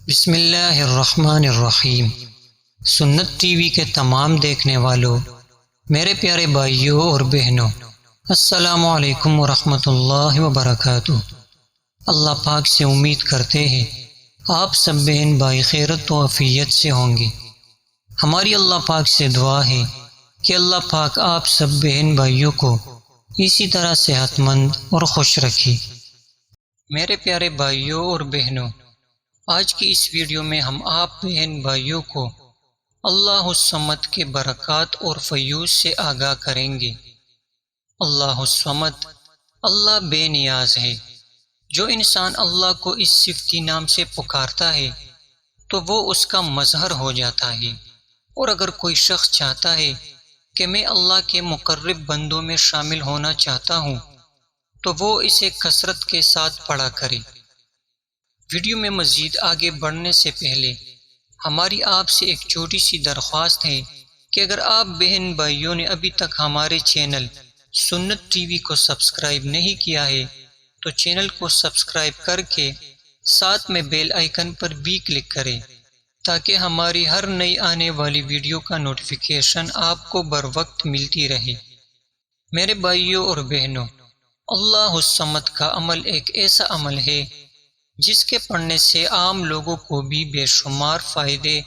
بسم اللہ الرحمن الرحیم۔ سنت ٹی وی کے تمام دیکھنے والوں، میرے پیارے بھائیوں اور بہنوں، السلام علیکم ورحمۃ اللہ وبرکاتہ۔ اللہ پاک سے امید کرتے ہیں آپ سب بہن بھائی خیرت و عافیت سے ہوں گے۔ ہماری اللہ پاک سے دعا ہے کہ اللہ پاک آپ سب بہن بھائیوں کو اسی طرح صحت مند اور خوش رکھے۔ میرے پیارے بھائیوں اور بہنوں، آج کی اس ویڈیو میں ہم آپ بہن بھائیوں کو اللہ الصمد کے برکات اور فیوز سے آگاہ کریں گے۔ اللہ الصمد، اللہ بے نیاز ہے۔ جو انسان اللہ کو اس صفتی نام سے پکارتا ہے تو وہ اس کا مظہر ہو جاتا ہے، اور اگر کوئی شخص چاہتا ہے کہ میں اللہ کے مقرب بندوں میں شامل ہونا چاہتا ہوں تو وہ اسے کثرت کے ساتھ پڑھا کرے۔ ویڈیو میں مزید آگے بڑھنے سے پہلے ہماری آپ سے ایک چھوٹی سی درخواست ہے کہ اگر آپ بہن بھائیوں نے ابھی تک ہمارے چینل سنت ٹی وی کو سبسکرائب نہیں کیا ہے تو چینل کو سبسکرائب کر کے ساتھ میں بیل آئیکن پر بھی کلک کریں تاکہ ہماری ہر نئی آنے والی ویڈیو کا نوٹیفیکیشن آپ کو بر وقت ملتی رہے۔ میرے بھائیوں اور بہنوں، اللہ الصمد کا عمل ایک ایسا عمل ہے جس کے پڑھنے سے عام لوگوں کو بھی بے شمار فائدے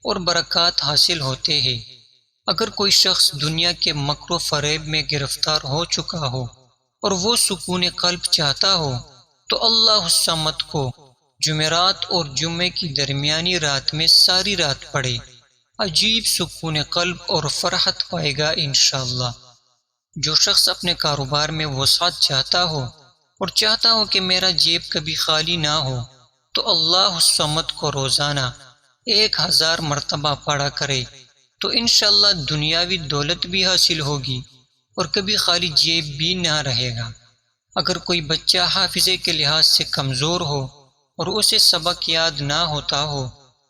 اور برکات حاصل ہوتے ہیں۔ اگر کوئی شخص دنیا کے مکر و فریب میں گرفتار ہو چکا ہو اور وہ سکون قلب چاہتا ہو تو اللہ الصمد کو جمعرات اور جمعے کی درمیانی رات میں ساری رات پڑھے، عجیب سکون قلب اور فرحت پائے گا انشاءاللہ۔ جو شخص اپنے کاروبار میں وسعت چاہتا ہو اور چاہتا ہو کہ میرا جیب کبھی خالی نہ ہو تو اللہ الصمد کو روزانہ 1000 مرتبہ پڑھا کرے تو انشاءاللہ دنیاوی دولت بھی حاصل ہوگی اور کبھی خالی جیب بھی نہ رہے گا۔ اگر کوئی بچہ حافظے کے لحاظ سے کمزور ہو اور اسے سبق یاد نہ ہوتا ہو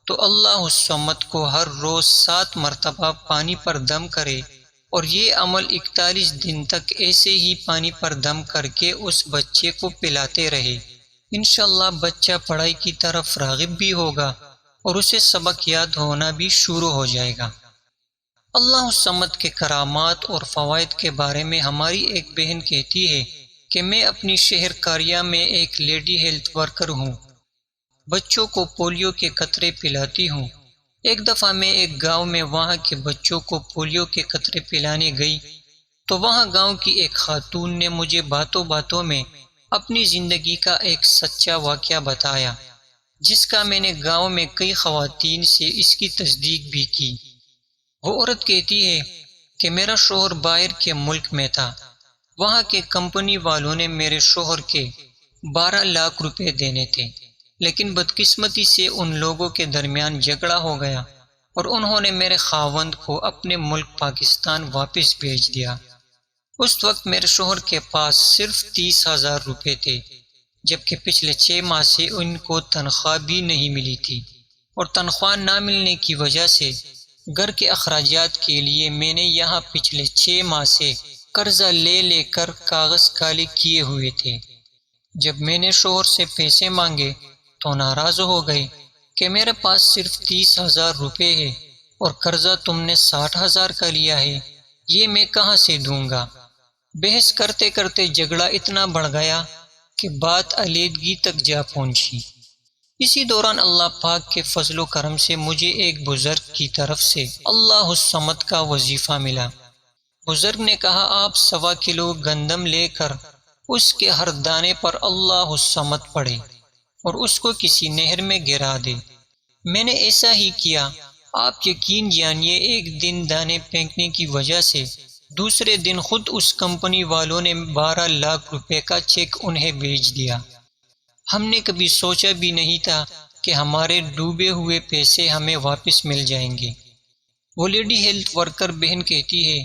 تو اللہ الصمد کو ہر روز 7 مرتبہ پانی پر دم کرے، اور یہ عمل 41 دن تک ایسے ہی پانی پر دم کر کے اس بچے کو پلاتے رہے۔ انشاءاللہ بچہ پڑھائی کی طرف راغب بھی ہوگا اور اسے سبق یاد ہونا بھی شروع ہو جائے گا۔ اللہ الصمد کے کرامات اور فوائد کے بارے میں ہماری ایک بہن کہتی ہے کہ میں اپنی شہر کاریا میں ایک لیڈی ہیلتھ ورکر ہوں، بچوں کو پولیو کے قطرے پلاتی ہوں۔ ایک دفعہ میں ایک گاؤں میں وہاں کے بچوں کو پولیو کے قطرے پلانے گئی تو وہاں گاؤں کی ایک خاتون نے مجھے باتوں باتوں میں اپنی زندگی کا ایک سچا واقعہ بتایا، جس کا میں نے گاؤں میں کئی خواتین سے اس کی تصدیق بھی کی۔ وہ عورت کہتی ہے کہ میرا شوہر باہر کے ملک میں تھا، وہاں کے کمپنی والوں نے میرے شوہر کے 12 لاکھ روپے دینے تھے، لیکن بدقسمتی سے ان لوگوں کے درمیان جھگڑا ہو گیا اور انہوں نے میرے خاوند کو اپنے ملک پاکستان واپس بھیج دیا۔ اس وقت میرے شوہر کے پاس صرف 30,000 روپے تھے، جبکہ پچھلے 6 ماہ سے ان کو تنخواہ بھی نہیں ملی تھی، اور تنخواہ نہ ملنے کی وجہ سے گھر کے اخراجات کے لیے میں نے یہاں پچھلے 6 ماہ سے قرضہ لے کر کاغذ کالے کیے ہوئے تھے۔ جب میں نے شوہر سے پیسے مانگے تو ناراض ہو گئے کہ میرے پاس صرف 30,000 روپے ہے اور قرضہ تم نے 60,000 کا لیا ہے، یہ میں کہاں سے دوں گا؟ بحث کرتے کرتے جھگڑا اتنا بڑھ گیا کہ بات علیحدگی تک جا پہنچی۔ اسی دوران اللہ پاک کے فضل و کرم سے مجھے ایک بزرگ کی طرف سے اللہ الصمد کا وظیفہ ملا۔ بزرگ نے کہا آپ 1.25 کلو گندم لے کر اس کے ہر دانے پر اللہ الصمد پڑھے اور اس کو کسی نہر میں گرا دے۔ میں نے ایسا ہی کیا۔ آپ یقین جانیے ایک دن دانے پھینکنے کی وجہ سے دوسرے دن خود اس کمپنی والوں نے 12 لاکھ روپے کا چیک انہیں بھیج دیا۔ ہم نے کبھی سوچا بھی نہیں تھا کہ ہمارے ڈوبے ہوئے پیسے ہمیں واپس مل جائیں گے۔ وہ لیڈی ہیلتھ ورکر بہن کہتی ہے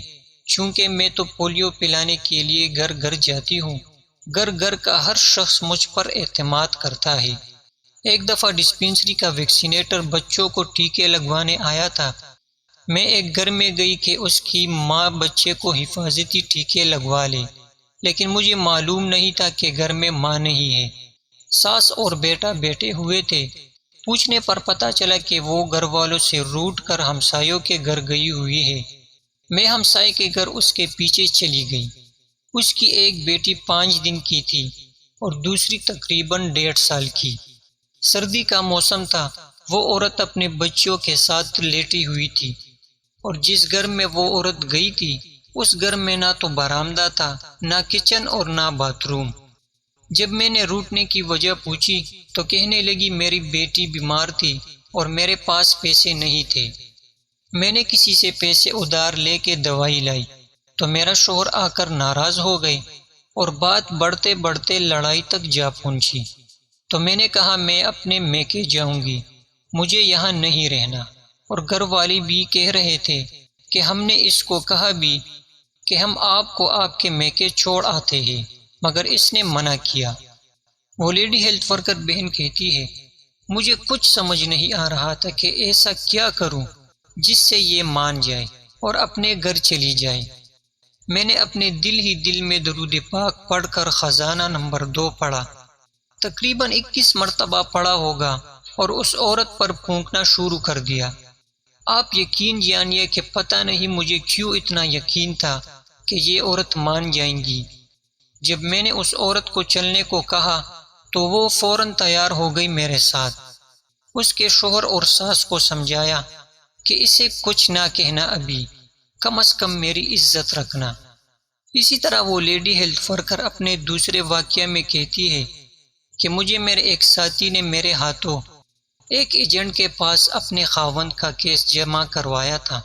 چونکہ میں تو پولیو پلانے کے لیے گھر گھر جاتی ہوں، گھر گھر کا ہر شخص مجھ پر اعتماد کرتا ہے۔ ایک دفعہ ڈسپنسری کا ویکسینیٹر بچوں کو ٹیکے لگوانے آیا تھا۔ میں ایک گھر میں گئی کہ اس کی ماں بچے کو حفاظتی ٹیکے لگوا لے، لیکن مجھے معلوم نہیں تھا کہ گھر میں ماں نہیں ہے۔ ساس اور بیٹا بیٹھے ہوئے تھے۔ پوچھنے پر پتہ چلا کہ وہ گھر والوں سے روٹ کر ہمسایوں کے گھر گئی ہوئی ہے۔ میں ہمسائے کے گھر اس کے پیچھے چلی گئی۔ اس کی ایک بیٹی 5 دن کی تھی اور دوسری تقریباً 1.5 سال کی۔ سردی کا موسم تھا۔ وہ عورت اپنے بچوں کے ساتھ لیٹی ہوئی تھی، اور جس گھر میں وہ عورت گئی تھی اس گھر میں نہ تو برآمدہ تھا، نہ کچن اور نہ باتھ روم۔ جب میں نے روٹنے کی وجہ پوچھی تو کہنے لگی میری بیٹی بیمار تھی اور میرے پاس پیسے نہیں تھے۔ میں نے کسی سے پیسے ادھار لے کے دوائی لائی تو میرا شوہر آ کر ناراض ہو گئے اور بات بڑھتے بڑھتے لڑائی تک جا پہنچی۔ تو میں نے کہا میں اپنے میکے جاؤں گی، مجھے یہاں نہیں رہنا، اور گھر والے بھی کہہ رہے تھے کہ ہم نے اس کو کہا بھی کہ ہم آپ کو آپ کے میکے چھوڑ آتے ہیں، مگر اس نے منع کیا۔ وہ لیڈی ہیلتھ ورکر بہن کہتی ہے مجھے کچھ سمجھ نہیں آ رہا تھا کہ ایسا کیا کروں جس سے یہ مان جائے اور اپنے گھر چلی جائے۔ میں نے اپنے دل ہی دل میں درود پاک پڑھ کر خزانہ نمبر 2 پڑھا، تقریباً 21 مرتبہ پڑھا ہوگا، اور اس عورت پر پھونکنا شروع کر دیا۔ آپ یقین جانیے کہ پتہ نہیں مجھے کیوں اتنا یقین تھا کہ یہ عورت مان جائیں گی۔ جب میں نے اس عورت کو چلنے کو کہا تو وہ فوراً تیار ہو گئی میرے ساتھ۔ اس کے شوہر اور ساس کو سمجھایا کہ اسے کچھ نہ کہنا، ابھی کم از کم میری عزت رکھنا۔ اسی طرح وہ لیڈی ہیلتھ ورکر اپنے دوسرے واقعہ میں کہتی ہے کہ مجھے میرے ایک ساتھی نے میرے ہاتھوں ایک ایجنٹ کے پاس اپنے خاوند کا کیس جمع کروایا تھا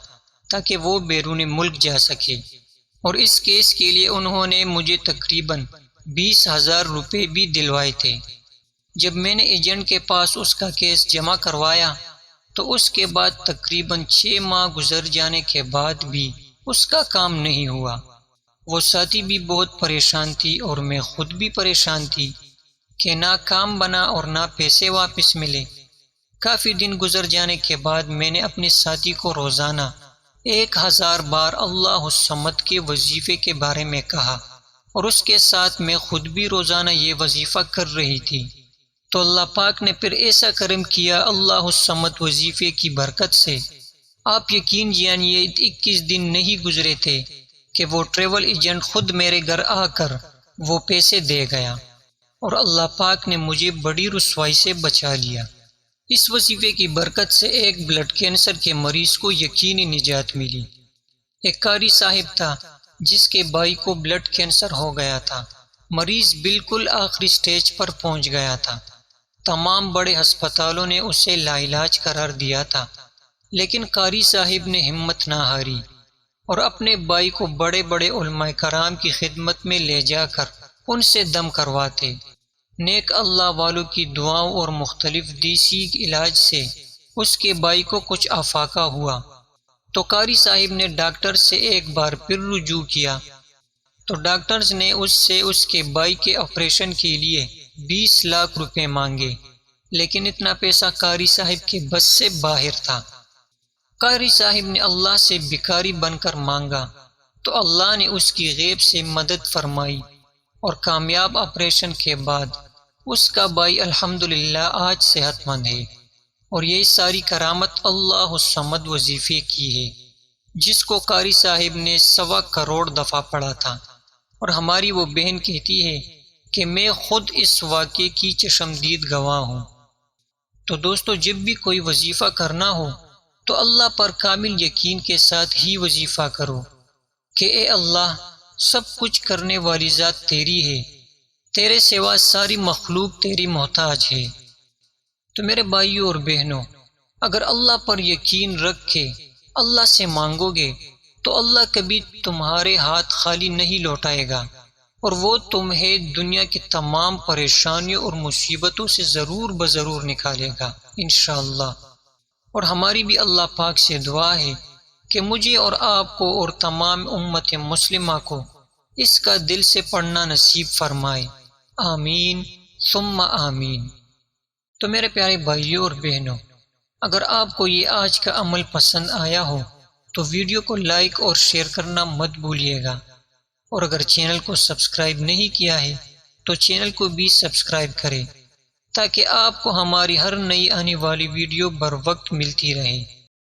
تاکہ وہ بیرون ملک جا سکے، اور اس کیس کے لیے انہوں نے مجھے تقریباً 20,000 روپے بھی دلوائے تھے۔ جب میں نے ایجنٹ کے پاس اس کا کیس جمع کروایا تو اس کے بعد تقریباً 6 ماہ گزر جانے کے بعد بھی اس کا کام نہیں ہوا۔ وہ ساتھی بھی بہت پریشان تھی اور میں خود بھی پریشان تھی کہ نہ کام بنا اور نہ پیسے واپس ملے۔ کافی دن گزر جانے کے بعد میں نے اپنے ساتھی کو روزانہ 1000 بار اللہ الصمد کے وظیفے کے بارے میں کہا، اور اس کے ساتھ میں خود بھی روزانہ یہ وظیفہ کر رہی تھی۔ تو اللہ پاک نے پھر ایسا کرم کیا اللہ الصمد وظیفے کی برکت سے، آپ یقین جانیے 21 دن نہیں گزرے تھے کہ وہ ٹریول ایجنٹ خود میرے گھر آ کر وہ پیسے دے گیا، اور اللہ پاک نے مجھے بڑی رسوائی سے بچا لیا۔ اس وظیفے کی برکت سے ایک بلڈ کینسر کے مریض کو یقینی نجات ملی۔ ایک قاری صاحب تھا جس کے بھائی کو بلڈ کینسر ہو گیا تھا، مریض بالکل آخری سٹیج پر پہنچ گیا تھا۔ تمام بڑے ہسپتالوں نے اسے لاعلاج قرار دیا تھا، لیکن قاری صاحب نے ہمت نہ ہاری اور اپنے بھائی کو بڑے بڑے علماء کرام کی خدمت میں لے جا کر ان سے دم کرواتے۔ نیک اللہ والوں کی دعاؤں اور مختلف دیسی علاج سے اس کے بھائی کو کچھ افاقہ ہوا، تو قاری صاحب نے ڈاکٹر سے ایک بار پھر رجوع کیا، تو ڈاکٹرز نے اس سے اس کے بھائی کے آپریشن کے لیے 20 لاکھ روپے مانگے، لیکن اتنا پیسہ قاری صاحب کے بس سے باہر تھا۔ قاری صاحب نے اللہ سے بھکاری بن کر مانگا تو اللہ نے اس کی غیب سے مدد فرمائی، اور کامیاب آپریشن کے بعد اس کا بھائی الحمدللہ آج صحت مند ہے۔ اور یہ ساری کرامت اللہ الصمد وظیفے کی ہے، جس کو قاری صاحب نے 1.25 کروڑ دفعہ پڑھا تھا۔ اور ہماری وہ بہن کہتی ہے کہ میں خود اس واقعے کی چشمدید گواہ ہوں۔ تو دوستو، جب بھی کوئی وظیفہ کرنا ہو تو اللہ پر کامل یقین کے ساتھ ہی وظیفہ کرو کہ اے اللہ، سب کچھ کرنے والی ذات تیری ہے، تیرے سوا ساری مخلوق تیری محتاج ہے۔ تو میرے بھائیوں اور بہنوں، اگر اللہ پر یقین رکھ کے اللہ سے مانگو گے تو اللہ کبھی تمہارے ہاتھ خالی نہیں لوٹائے گا، اور وہ تمہیں دنیا کی تمام پریشانیوں اور مصیبتوں سے ضرور بضرور نکالے گا انشاءاللہ۔ اور ہماری بھی اللہ پاک سے دعا ہے کہ مجھے اور آپ کو اور تمام امت مسلمہ کو اس کا دل سے پڑھنا نصیب فرمائے، آمین ثم آمین۔ تو میرے پیارے بھائیوں اور بہنوں، اگر آپ کو یہ آج کا عمل پسند آیا ہو تو ویڈیو کو لائک اور شیئر کرنا مت بھولیے گا، اور اگر چینل کو سبسکرائب نہیں کیا ہے تو چینل کو بھی سبسکرائب کریں تاکہ آپ کو ہماری ہر نئی آنے والی ویڈیو بر وقت ملتی رہے۔